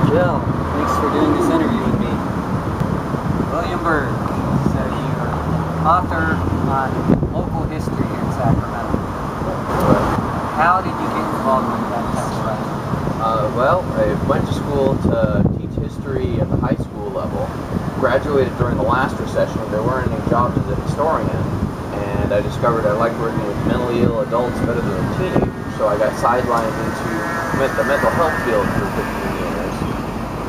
Bill, thanks for doing this interview with me. William Burg, so you're author on local history here in Sacramento. How did you get involved with that text writing? Well, I went to school to teach history at the high school level. Graduated during the last recession. There weren't any jobs as a historian, and I discovered I liked working with mentally ill adults better than teenagers. So I got sidelined into the mental health field for 15 years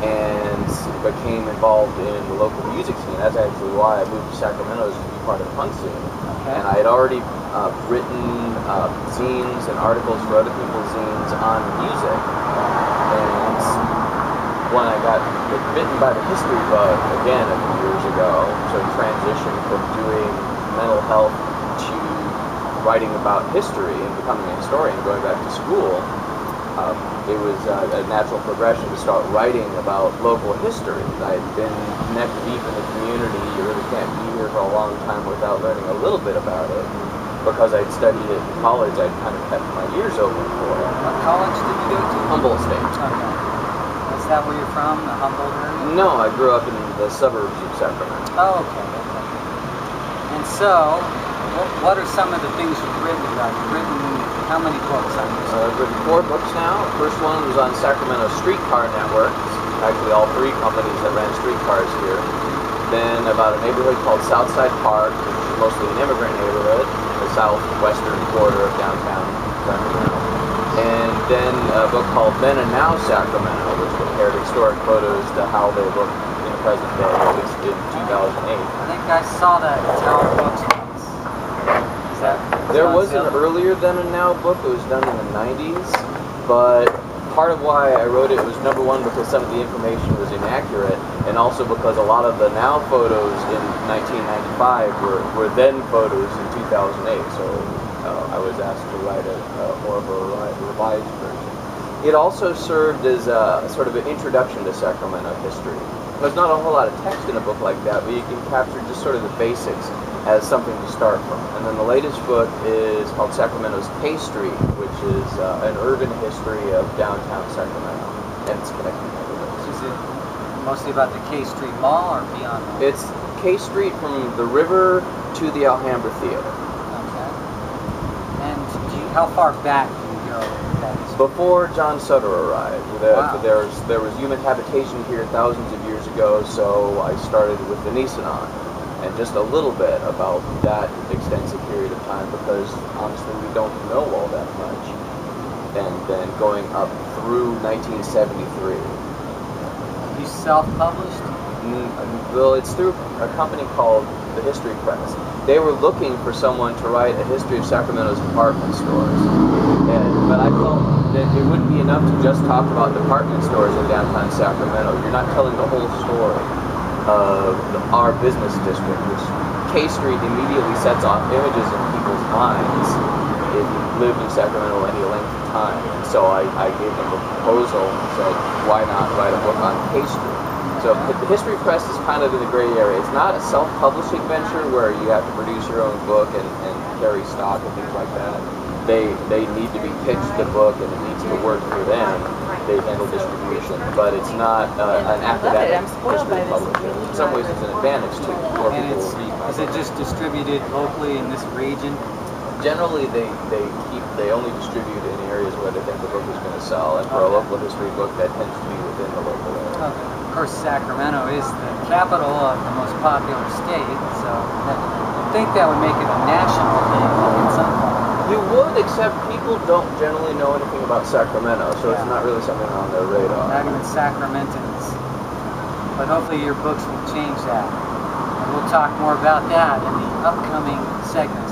and became involved in the local music scene. That's actually why I moved to Sacramento, to be part of the punk scene. Okay. And I had already written zines and articles for other people's zines on music. And when I got bitten by the history bug again a few years ago, sort of transitioned from doing mental health to writing about history and becoming a historian, going back to school, it was a natural progression to start writing about local history. I'd been neck deep in the community. You really can't be here for a long time without learning a little bit about it. Because I'd studied it in college, I'd kind of kept my ears open for it. What college did you go to? Humboldt State. Okay. Is that where you're from, the Humboldt area? No, I grew up in the suburbs of Sacramento. Oh, okay. And so, what are some of the things you've written about? You've written how many books on this? I've written 4 books now. The first one was on Sacramento streetcar networks. Actually, all 3 companies that ran streetcars here. Then about a neighborhood called Southside Park, which is mostly an immigrant neighborhood, the southwestern quarter of downtown Sacramento. And then a book called Then and Now Sacramento, which compared historic photos to how they look in the present day, at least in 2008. I think I saw that in Tower Books once. There was an earlier Then and Now book. It was done in the 90s, but part of why I wrote it was, number one, because some of the information was inaccurate, and also because a lot of the now photos in 1995 were then photos in 2008, so I was asked to write more of a revised version. It also served as a sort of an introduction to Sacramento history. There's not a whole lot of text in a book like that, but you can capture just sort of the basics as something to start from. And then the latest book is called Sacramento's K Street, which is an urban history of downtown Sacramento and its connected neighborhoods. Is it mostly about the K Street Mall or beyond that? It's K Street from the river to the Alhambra Theater. Okay. And how far back do you go with that? Before John Sutter arrived. Wow. There was human habitation here thousands of years ago, so I started with Venetianon. And just a little bit about that extensive period of time, because honestly we don't know all that much. And then going up through 1973. You self-published? Well, it's through a company called the History Press. They were looking for someone to write a history of Sacramento's department stores. But I felt that it wouldn't be enough to just talk about department stores in downtown Sacramento. You're not telling the whole story of our business district, which K Street immediately sets off images in people's minds if you've lived in Sacramento any length of time. And so I gave them a proposal and said, why not write a book on K Street? So the History Press is kind of in the gray area. It's not a self-publishing venture where you have to produce your own book and carry stock and things like that. They need to be pitched the book and it needs to work for them. They handle distribution, but it's not an academic history publisher. In some ways it's an advantage to more And people read. is it just distributed locally in this region? Generally they only distribute in areas where they think the book is going to sell, and for a local history book that tends to be within the local area. Okay. Of course, Sacramento is the capital of the most popular state, so I think that would make it a national thing at some point. You would, except people don't generally know anything about Sacramento, so it's not really something on their radar. Not even Sacramentans. But hopefully your books will change that. And we'll talk more about that in the upcoming segments.